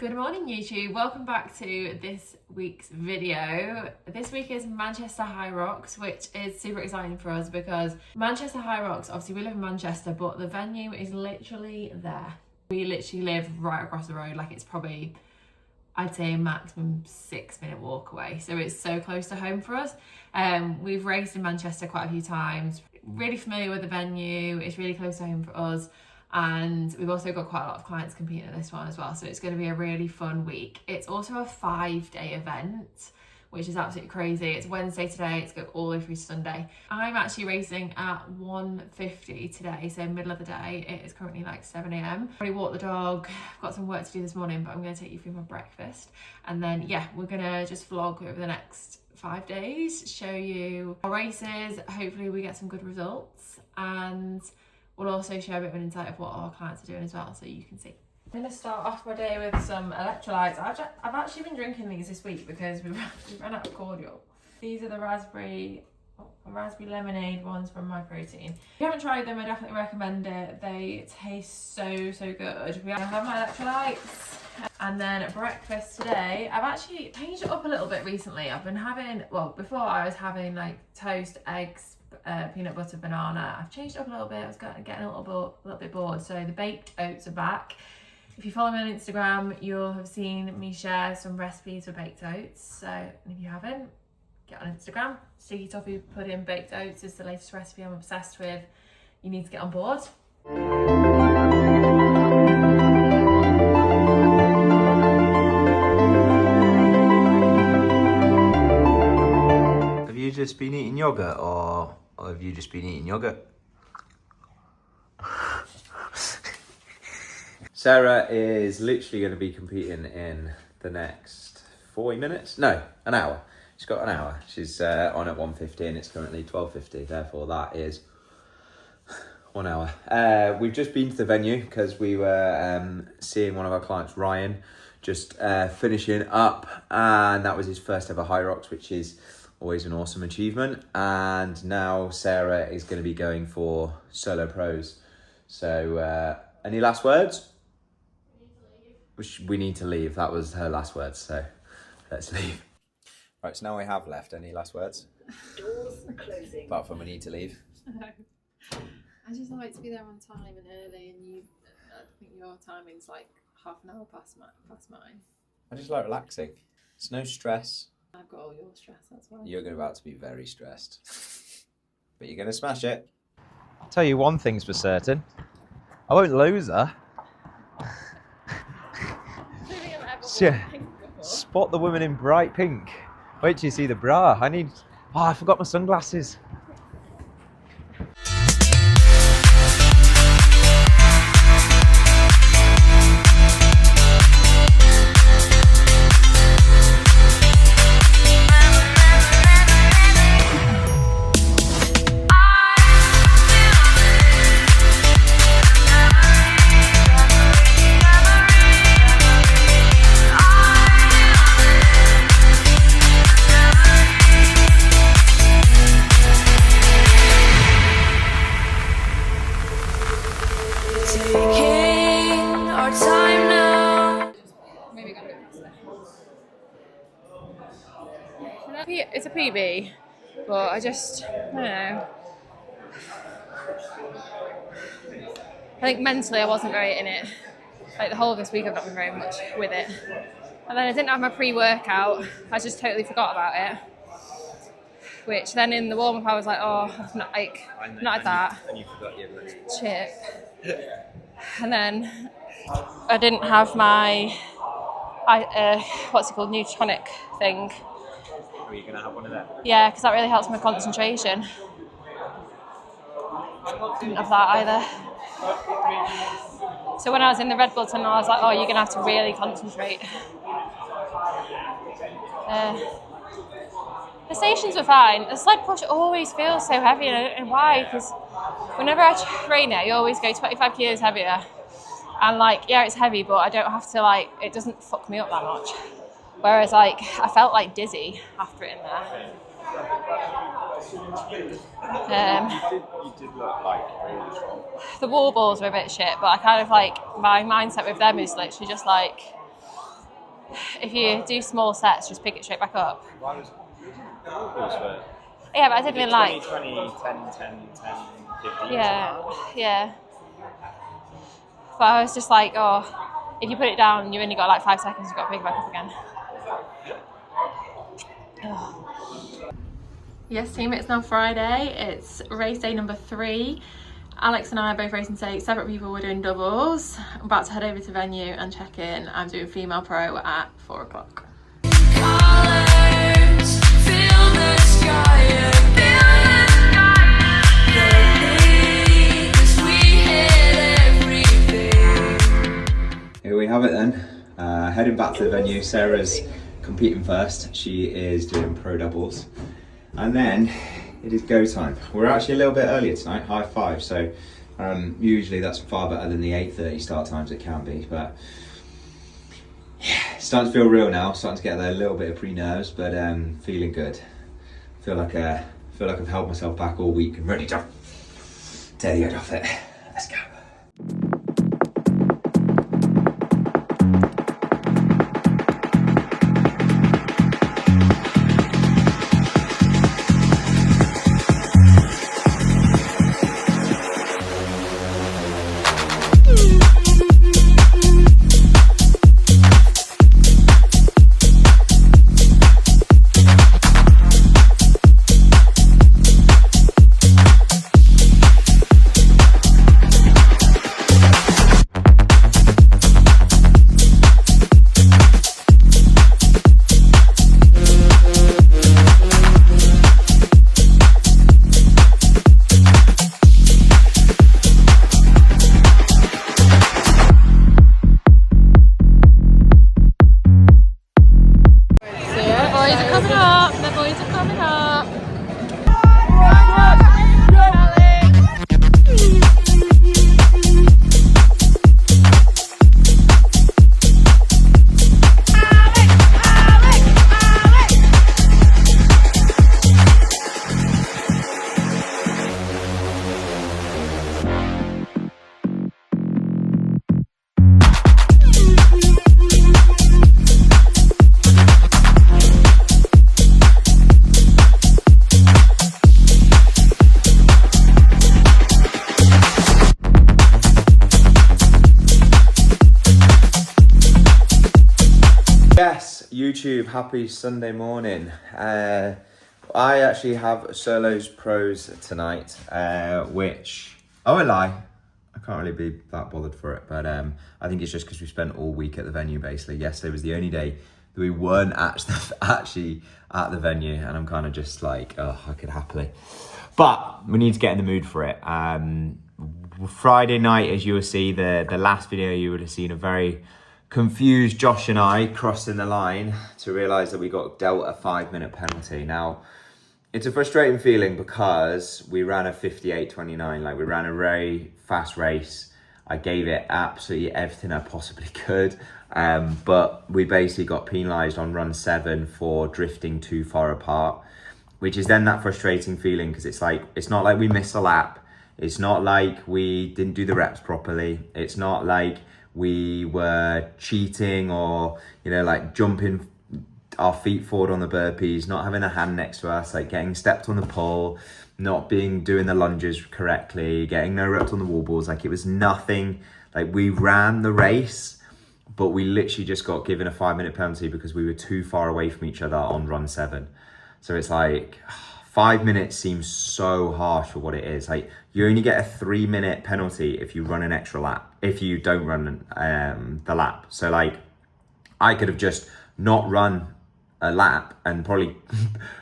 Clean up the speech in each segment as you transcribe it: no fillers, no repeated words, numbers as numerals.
Good morning YouTube, welcome back to this week's video. This week is Manchester HYROX, which is super exciting for us because Manchester HYROX, obviously we live in Manchester, but the venue is literally there. We literally live right across the road, like it's probably, I'd say a maximum 6-minute walk away. So it's so close to home for us. We've raced in Manchester quite a few times, really familiar with the venue, it's really close to home for us. And we've also got quite a lot of clients competing at this one as well, so it's going to be a really fun week. It's also a 5-day event, which is absolutely crazy. It's Wednesday today, it's going all the way through to Sunday. I'm actually racing at 1:50 today, so middle of the day. It is currently like 7 a.m. I already walked the dog, I've got some work to do this morning, but I'm going to take you through my breakfast. And then yeah, we're going to just vlog over the next 5 days, show you our races, hopefully we get some good results, and we'll also share a bit of an insight of what our clients are doing as well, so you can see. I'm going to start off my day with some electrolytes. I've actually been drinking these this week because we ran out of cordial. These are the raspberry lemonade ones from My Protein. If you haven't tried them, I definitely recommend it. They taste so good. I have my electrolytes. And then at breakfast today, I've actually changed it up a little bit recently. I've been having, well, before I was having like toast, eggs, peanut butter, banana. I've changed it up a little bit. I was getting a little bit bored. So the baked oats are back. If you follow me on Instagram, you'll have seen me share some recipes for baked oats. So if you haven't, get on Instagram. Sticky toffee pudding baked oats is the latest recipe I'm obsessed with. You need to get on board. Have you just been eating yogurt or have you just been eating yogurt? Sarah is literally going to be competing in the next 40 minutes. No, an hour. She's got an hour. She's on at 1:50 and it's currently 12:50. Therefore, that is 1 hour. We've just been to the venue because we were seeing one of our clients, Ryan, just finishing up, and that was his first ever HYROX, which is always an awesome achievement. And now Sarah is going to be going for solo pros. So any last words? We need to leave. That was her last words, so let's leave. Right, so now we have left. Any last words? Doors are closing. Apart from we need to leave. No. I just like to be there on time and early, and I think your timing's like half an hour past mine. I just like relaxing. It's no stress. I've got all your stress, that's why. You're about to be very stressed. But you're going to smash it. I'll tell you one thing's for certain. I won't lose her. Spot the woman in bright pink. Wait till you see the bra. I forgot my sunglasses. It's a PB, but I don't know. I think mentally I wasn't very in it. Like the whole of this week I've not been very much with it. And then I didn't have my pre-workout. I just totally forgot about it. Which then in the warm-up I was like, oh, not like that. And you forgot your chip. And then I didn't have my, what's it called, Nutronic thing. Are you going to have one of them? Yeah, because that really helps my concentration. Didn't have that either. So when I was in the Red Bull tunnel, I was like, oh, you're going to have to really concentrate. The stations were fine. The sled push always feels so heavy, and I don't know why, because whenever I train it, I always go 25 kilos heavier. And like, yeah, it's heavy, but I don't have to like, it doesn't fuck me up that much. Whereas like, I felt like dizzy after it in there. You did look like really strong. The wall balls were a bit shit, but I kind of like, my mindset with them is literally just like, if you do small sets, just pick it straight back up. Why was for Yeah, but I didn't really like. 20, 10, 15. Yeah. But I was just like, oh, if you put it down, you only got like 5 seconds. You've got to pick it back up again. Yes, team, it's now Friday. It's race day number 3. Alex and I are both racing today. Separate people, we're doing doubles. I'm about to head over to venue and check in. I'm doing female pro at 4 o'clock. Here we have it then. Heading back to the venue. Sarah's competing first. She is doing pro doubles. And then it is go time. We're actually a little bit earlier tonight, 5:30, so usually that's far better than the 8:30 start times it can be. But yeah, it's starting to feel real now, starting to get a little bit of pre-nerves, but feeling good. Feel like I've held myself back all week and ready to tear the edge off it. Let's go. Yes, YouTube, happy Sunday morning. I actually have solos pros tonight, which, oh, I lie, I can't really be that bothered for it, but I think it's just because we spent all week at the venue basically. Yesterday was the only day that we weren't actually at the venue, and I'm kind of just like, oh, I could happily. But we need to get in the mood for it. Friday night, as you will see, the last video, you would have seen a very confused Josh and I crossing the line to realise that we got dealt a 5-minute penalty. Now, it's a frustrating feeling because we ran a 58.29, like we ran a very fast race. I gave it absolutely everything I possibly could, but we basically got penalised on run 7 for drifting too far apart, which is then that frustrating feeling because it's like, it's not like we missed a lap. It's not like we didn't do the reps properly. It's not like we were cheating or, you know, like jumping our feet forward on the burpees, not having a hand next to us, like getting stepped on the pole, not doing the lunges correctly, getting no reps on the wall balls. Like it was nothing, like we ran the race, but we literally just got given a 5-minute penalty because we were too far away from each other on run 7. So it's like, 5 minutes seems so harsh for what it is. Like you only get a 3-minute penalty if you run an extra lap, if you don't run the lap. So like I could have just not run a lap and probably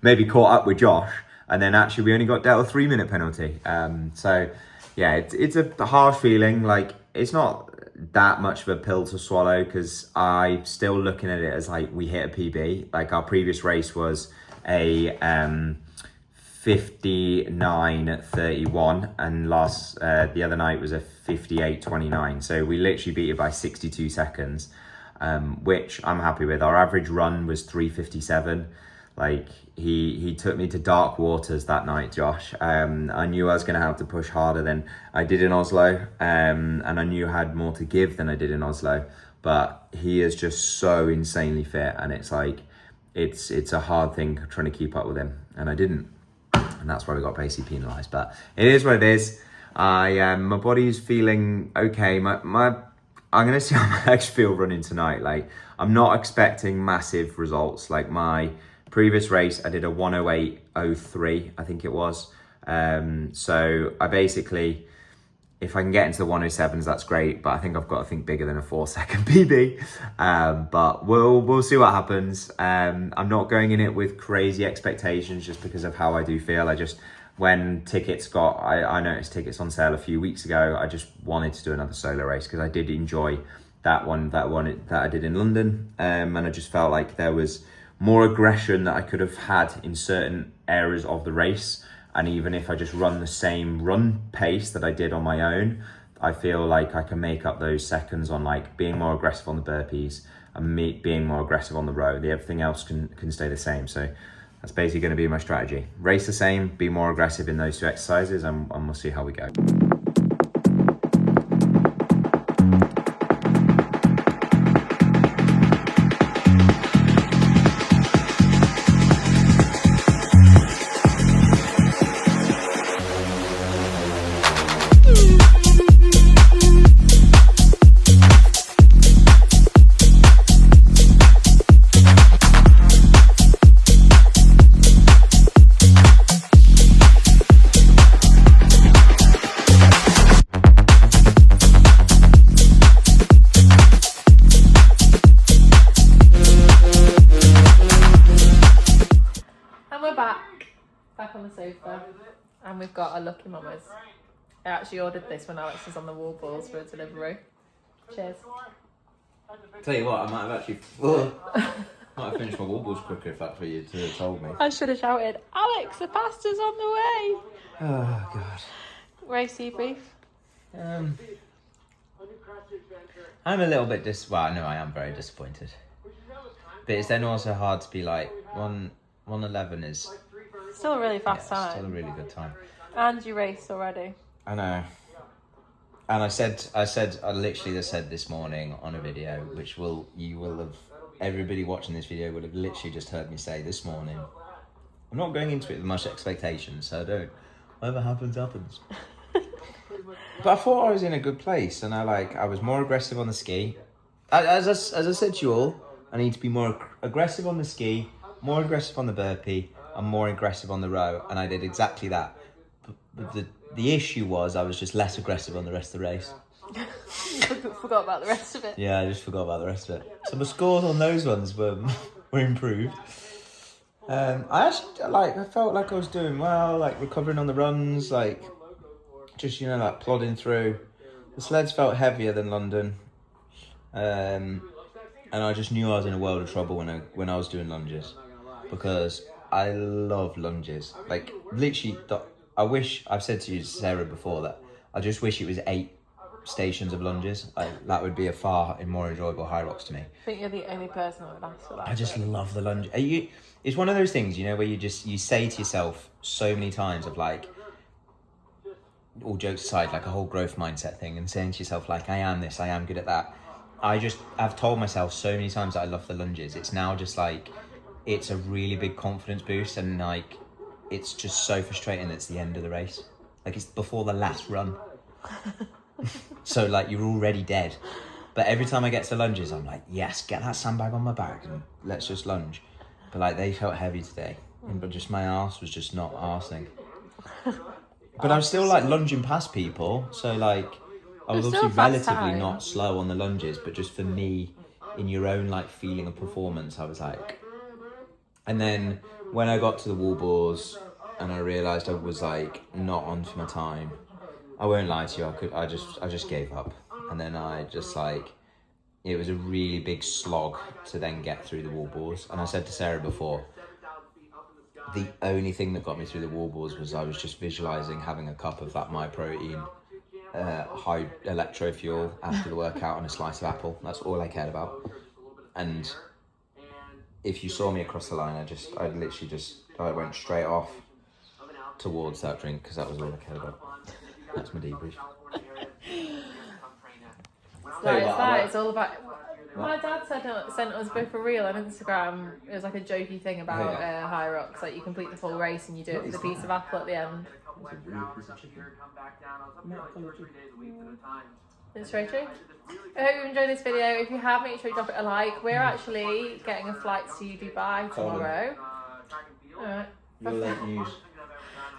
maybe caught up with Josh, and then actually we only got dealt a 3-minute penalty. So yeah, it's a harsh feeling. Like it's not that much of a pill to swallow because I'm still looking at it as like we hit a PB. Like our previous race was a 59.31 and the other night was a 58.29. So we literally beat it by 62 seconds, which I'm happy with. Our average run was 3:57. Like he took me to dark waters that night, Josh. I knew I was going to have to push harder than I did in Oslo, and I knew I had more to give than I did in Oslo. but he is just so insanely fit, and it's like, it's a hard thing trying to keep up with him, and I didn't, and that's why we got basically penalised. But it is what it is. My body's feeling okay. I'm gonna see how my legs feel running tonight. Like, I'm not expecting massive results. Like, my previous race, I did a 1:08:03, I think it was. So I basically, if I can get into the 1:07s, that's great. But I think I've got to think bigger than a 4-second PB. But we'll see what happens. I'm not going in it with crazy expectations just because of how I do feel. When tickets I noticed tickets on sale a few weeks ago, I just wanted to do another solo race because I did enjoy that one that I did in London. And I just felt like there was more aggression that I could have had in certain areas of the race. And even if I just run the same run pace that I did on my own, I feel like I can make up those seconds on like being more aggressive on the burpees and being more aggressive on the row. Everything else can stay the same. So that's basically going to be my strategy. Race the same, be more aggressive in those two exercises, and we'll see how we go. Back on the sofa, and we've got a Lucky Mamas. I actually ordered this when Alex was on the wall balls for a delivery. Cheers. Tell you what, I might have actually might have finished my wobbles quicker if that's what you'd told me. I should have shouted, Alex, the pasta's on the way. Oh god. Race debrief. I'm a little bit well, no, I am very disappointed. But it's then also hard to be like 1:11 is Still a really fast time. Still a really good time. And you raced already. I know. And I literally just said this morning on a video, which everybody watching this video would have literally just heard me say this morning. I'm not going into it with much expectations, so whatever happens, happens. But I thought I was in a good place, and I was more aggressive on the ski. As I said to you all, I need to be more aggressive on the ski, more aggressive on the burpee, and more aggressive on the row, and I did exactly that. But the issue was I was just less aggressive on the rest of the race. Forgot about the rest of it. Yeah, I just forgot about the rest of it. So my scores on those ones were improved. I felt like I was doing well, like recovering on the runs, like just like plodding through. The sleds felt heavier than London, and I just knew I was in a world of trouble when I was doing lunges, because I love lunges. Like, literally, I've said to you, Sarah, before that I just wish it was 8 stations of lunges. That would be a far more enjoyable HYROX to me. I think you're the only person that would ask for that. I just love the lunge. It's one of those things, where you say to yourself so many times of like, all jokes aside, like a whole growth mindset thing, and saying to yourself like, I am this, I am good at that. I've told myself so many times that I love the lunges. It's now just like, it's a really big confidence boost, and like, it's just so frustrating that it's the end of the race. Like, it's before the last run. So like, you're already dead. But every time I get to lunges, I'm like, yes, get that sandbag on my back and let's just lunge. But like, they felt heavy today, but just my arse was just not arsing. But I'm still like lunging past people, so like, I was obviously relatively not slow on the lunges, but just for me, in your own like feeling of performance, I was like. And then when I got to the wall balls and I realised I was like not on for my time, I won't lie to you, I just gave up. And then I just like, it was a really big slog to then get through the wall balls. And I said to Sarah before, the only thing that got me through the wall balls was I was just visualising having a cup of that My Protein high electro fuel after the workout and a slice of apple. That's all I cared about. And if you saw me across the line, I went straight off towards that drink, because that was all I cared about. That's my debrief. It's all about My dad sent us both a reel on Instagram. It was like a jokey thing about HYROX, like you complete the full race and you do it with a piece of apple at the end. It's very true. I hope you enjoyed this video. If you have, make sure you drop it a like. We're actually getting a flight to Dubai tomorrow. Alright. Your late news.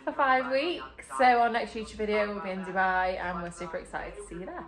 For 5 weeks. So our next YouTube video will be in Dubai and we're super excited to see you there.